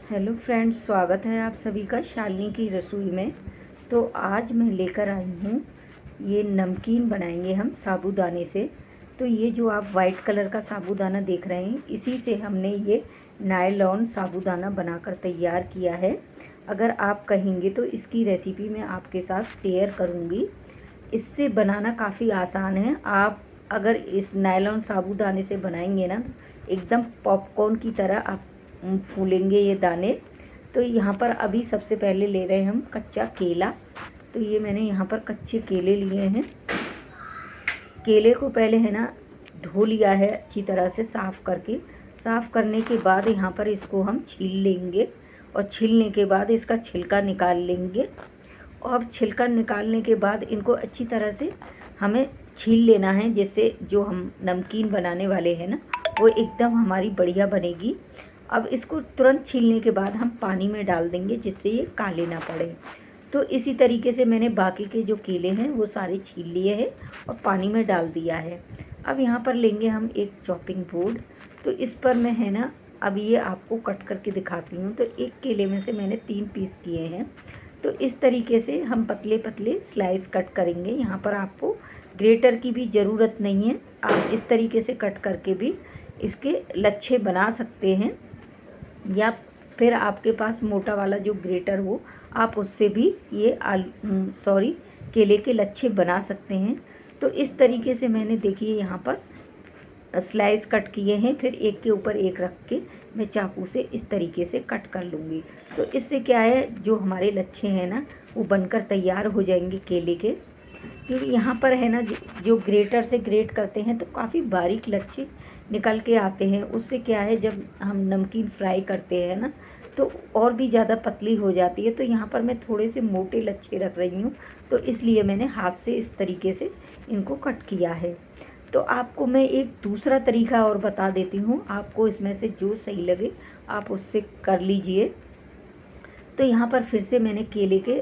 Hello friends, स्वागत है आप सभी का शालिनी की रसोई में। तो आज मैं लेकर आई हूँ, ये नमकीन बनाएंगे हम साबूदाने से। तो ये जो आप वाइट कलर का साबूदाना देख रहे हैं, इसी से हमने ये नायलॉन साबूदाना बनाकर तैयार किया है। अगर आप कहेंगे तो इसकी रेसिपी मैं आपके साथ शेयर करूँगी। इससे बनाना काफ़ी आसान है। आप अगर इस नायलॉन साबूदाने से बनाएंगे ना, तो एकदम पॉपकॉर्न की तरह आप फूलेंगे ये दाने। तो यहाँ पर अभी सबसे पहले ले रहे हैं हम कच्चा केला। तो ये मैंने यहाँ पर कच्चे केले लिए हैं। केले को पहले है ना धो लिया है अच्छी तरह से साफ़ करने के बाद यहाँ पर इसको हम छील लेंगे, और छीलने के बाद इसका छिलका निकाल लेंगे। और छिलका निकालने के बाद इनको अच्छी तरह से हमें छील लेना है, जिससे जो हम नमकीन बनाने वाले हैं ना, वो एकदम हमारी बढ़िया बनेगी। अब इसको तुरंत छीलने के बाद हम पानी में डाल देंगे, जिससे ये काले ना पड़े। तो इसी तरीके से मैंने बाकी के जो केले हैं वो सारे छील लिए हैं और पानी में डाल दिया है। अब यहाँ पर लेंगे हम एक चॉपिंग बोर्ड। तो इस पर मैं है ना अब ये आपको कट करके दिखाती हूँ। तो एक केले में से मैंने 3 पीस किए हैं। तो इस तरीके से हम पतले पतले स्लाइस कट करेंगे। यहाँ पर आपको ग्रेटर की भी ज़रूरत नहीं है, आप इस तरीके से कट करके भी इसके लच्छे बना सकते हैं, या फिर आपके पास मोटा वाला जो ग्रेटर हो, आप उससे भी ये केले के लच्छे बना सकते हैं। तो इस तरीके से मैंने देखिए यहाँ पर स्लाइस कट किए हैं। फिर एक के ऊपर एक रख के मैं चाकू से इस तरीके से कट कर लूँगी। तो इससे क्या है, जो हमारे लच्छे हैं ना, वो बनकर तैयार हो जाएंगे केले के। क्योंकि यहाँ पर है ना जो ग्रेटर से ग्रेट करते हैं तो काफ़ी बारीक लच्छे निकल के आते हैं। उससे क्या है, जब हम नमकीन फ्राई करते हैं ना, तो और भी ज़्यादा पतली हो जाती है। तो यहाँ पर मैं थोड़े से मोटे लच्छे रख रही हूँ, तो इसलिए मैंने हाथ से इस तरीके से इनको कट किया है। तो आपको मैं एक दूसरा तरीका और बता देती हूँ, आपको इसमें से जो सही लगे आप उससे कर लीजिए। तो यहाँ पर फिर से मैंने केले के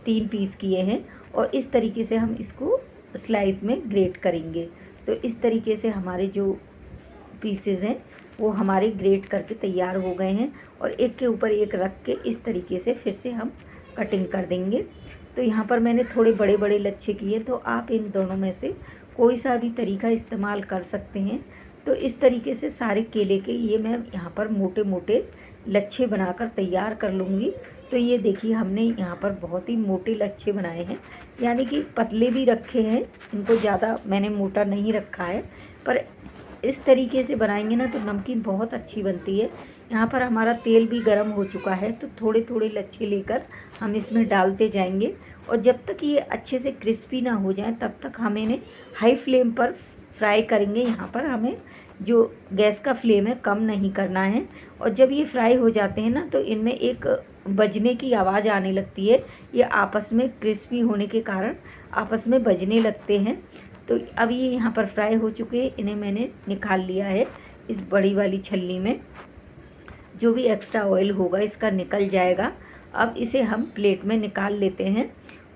3 पीस किए हैं, और इस तरीके से हम इसको स्लाइस में ग्रेट करेंगे। तो इस तरीके से हमारे जो पीसेस हैं वो हमारे ग्रेट करके तैयार हो गए हैं, और एक के ऊपर एक रख के इस तरीके से फिर से हम कटिंग कर देंगे। तो यहाँ पर मैंने थोड़े बड़े बड़े लच्छे किए, तो आप इन दोनों में से कोई सा भी तरीका इस्तेमाल कर सकते हैं। तो इस तरीके से सारे केले के ये मैं यहाँ पर मोटे मोटे लच्छे बनाकर तैयार कर लूँगी। तो ये देखिए हमने यहाँ पर बहुत ही मोटे लच्छे बनाए हैं, यानी कि पतले भी रखे हैं, इनको ज़्यादा मैंने मोटा नहीं रखा है। पर इस तरीके से बनाएंगे ना तो नमकीन बहुत अच्छी बनती है। यहाँ पर हमारा तेल भी गर्म हो चुका है, तो थोड़े थोड़े लच्छे लेकर हम इसमें डालते जाएंगे, और जब तक ये अच्छे से क्रिस्पी ना हो जाए तब तक हम इन्हें हाई फ्लेम पर फ्राई करेंगे। यहाँ पर हमें जो गैस का फ्लेम है कम नहीं करना है। और जब ये फ्राई हो जाते हैं ना, तो इनमें एक बजने की आवाज़ आने लगती है। ये आपस में क्रिस्पी होने के कारण आपस में बजने लगते हैं। तो अब ये यहाँ पर फ्राई हो चुके हैं, इन्हें मैंने निकाल लिया है इस बड़ी वाली छलनी में। जो भी एक्स्ट्रा ऑयल होगा इसका निकल जाएगा। अब इसे हम प्लेट में निकाल लेते हैं,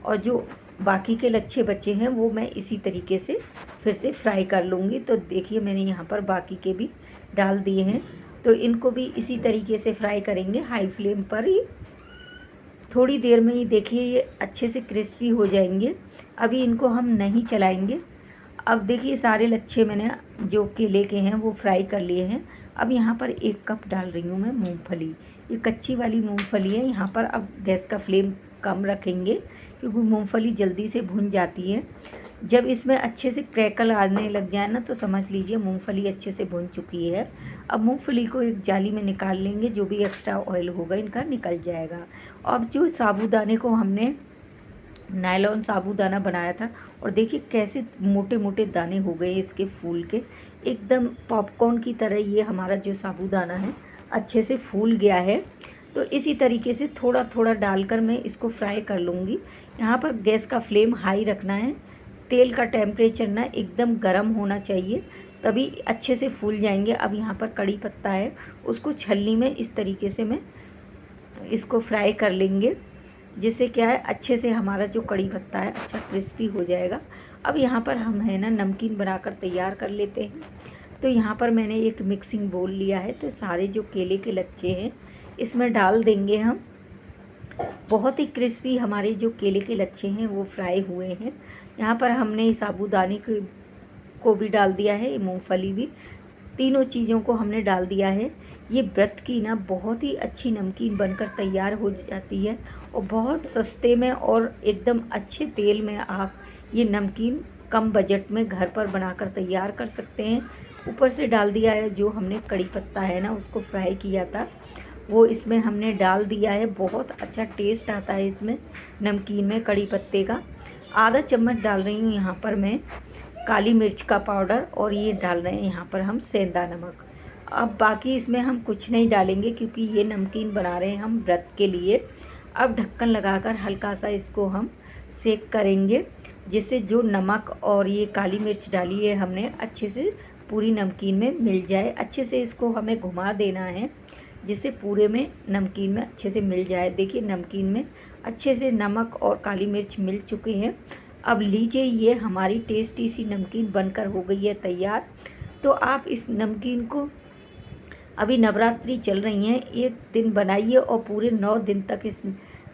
और जो बाकी के लच्छे बचे हैं वो मैं इसी तरीके से फिर से फ्राई कर लूँगी। तो देखिए मैंने यहाँ पर बाकी के भी डाल दिए हैं, तो इनको भी इसी तरीके से फ्राई करेंगे हाई फ्लेम पर ही। थोड़ी देर में ही देखिए ये अच्छे से क्रिस्पी हो जाएंगे। अभी इनको हम नहीं चलाएंगे। अब देखिए सारे लच्छे मैंने जो केले के हैं वो फ्राई कर लिए हैं। अब यहाँ पर 1 कप डाल रही हूँ मैं मूंगफली। ये कच्ची वाली मूंगफली है। यहाँ पर अब गैस का फ्लेम कम रखेंगे, क्योंकि मूंगफली जल्दी से भुन जाती है। जब इसमें अच्छे से क्रैकल आने लग जाए ना, तो समझ लीजिए मूंगफली अच्छे से भुन चुकी है। अब मूंगफली को एक जाली में निकाल लेंगे, जो भी एक्स्ट्रा ऑयल होगा इनका निकल जाएगा। अब जो साबूदाने को हमने नायलॉन साबूदाना बनाया था, और देखिए कैसे मोटे मोटे दाने हो गए इसके फूल के, एकदम पॉपकॉर्न की तरह ये हमारा जो साबूदाना है अच्छे से फूल गया है। तो इसी तरीके से थोड़ा थोड़ा डालकर मैं इसको फ्राई कर लूँगी। यहाँ पर गैस का फ्लेम हाई रखना है। तेल का टेम्परेचर ना एकदम गर्म होना चाहिए, तभी अच्छे से फूल जाएंगे। अब यहाँ पर कड़ी पत्ता है, उसको छलनी में इस तरीके से मैं इसको फ्राई कर लेंगे, जिससे क्या है अच्छे से हमारा जो कड़ी पत्ता है अच्छा क्रिस्पी हो जाएगा। अब यहाँ पर हम है ना नमकीन बनाकर तैयार कर लेते हैं। तो यहाँ पर मैंने एक मिक्सिंग बोल लिया है, तो सारे जो केले के लच्छे हैं इसमें डाल देंगे हम। बहुत ही क्रिस्पी हमारे जो केले के लच्छे हैं वो फ्राई हुए हैं। यहाँ पर हमने साबूदाने को भी डाल दिया है, मूंगफली भी, तीनों चीज़ों को हमने डाल दिया है। ये व्रत की ना बहुत ही अच्छी नमकीन बनकर तैयार हो जाती है और बहुत सस्ते में और एकदम अच्छे तेल में आप ये नमकीन कम बजट में घर पर बनाकर तैयार कर सकते हैं। ऊपर से डाल दिया है जो हमने कड़ी पत्ता है ना, उसको फ्राई किया था, वो इसमें हमने डाल दिया है। बहुत अच्छा टेस्ट आता है इसमें नमकीन में कड़ी पत्ते का। आधा चम्मच डाल रही हूँ यहाँ पर मैं काली मिर्च का पाउडर, और ये डाल रहे हैं यहाँ पर हम सेंधा नमक। अब बाकी इसमें हम कुछ नहीं डालेंगे क्योंकि ये नमकीन बना रहे हैं हम व्रत के लिए। अब ढक्कन लगाकर हल्का सा इसको हम सेक करेंगे, जिससे जो नमक और ये काली मिर्च डाली है हमने अच्छे से पूरी नमकीन में मिल जाए। अच्छे से इसको हमें घुमा देना है जिससे पूरे में नमकीन में अच्छे से मिल जाए। देखिए नमकीन में अच्छे से नमक और काली मिर्च मिल चुके हैं। अब लीजिए, ये हमारी टेस्टी सी नमकीन बनकर हो गई है तैयार। तो आप इस नमकीन को, अभी नवरात्रि चल रही हैं, एक दिन बनाइए और पूरे 9 दिन तक इस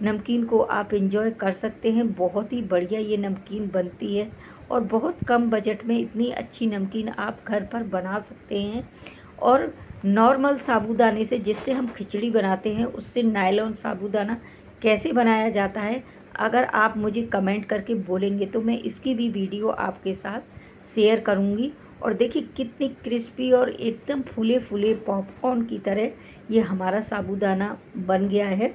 नमकीन को आप एंजॉय कर सकते हैं। बहुत ही बढ़िया ये नमकीन बनती है और बहुत कम बजट में इतनी अच्छी नमकीन आप घर पर बना सकते हैं। और नॉर्मल साबूदाने से, जिससे हम खिचड़ी बनाते हैं, उससे नायलॉन साबूदाना कैसे बनाया जाता है, अगर आप मुझे कमेंट करके बोलेंगे तो मैं इसकी भी वीडियो आपके साथ शेयर करूंगी। और देखिए कितनी क्रिस्पी और एकदम फूले फूले पॉपकॉर्न की तरह ये हमारा साबूदाना बन गया है।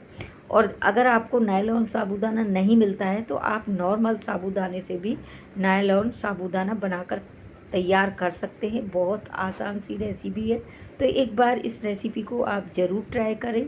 और अगर आपको नायलॉन साबूदाना नहीं मिलता है तो आप नॉर्मल साबूदाने से भी नायलॉन साबूदाना बनाकर तैयार कर सकते हैं। बहुत आसान सी रेसिपी है, तो एक बार इस रेसिपी को आप ज़रूर ट्राई करें।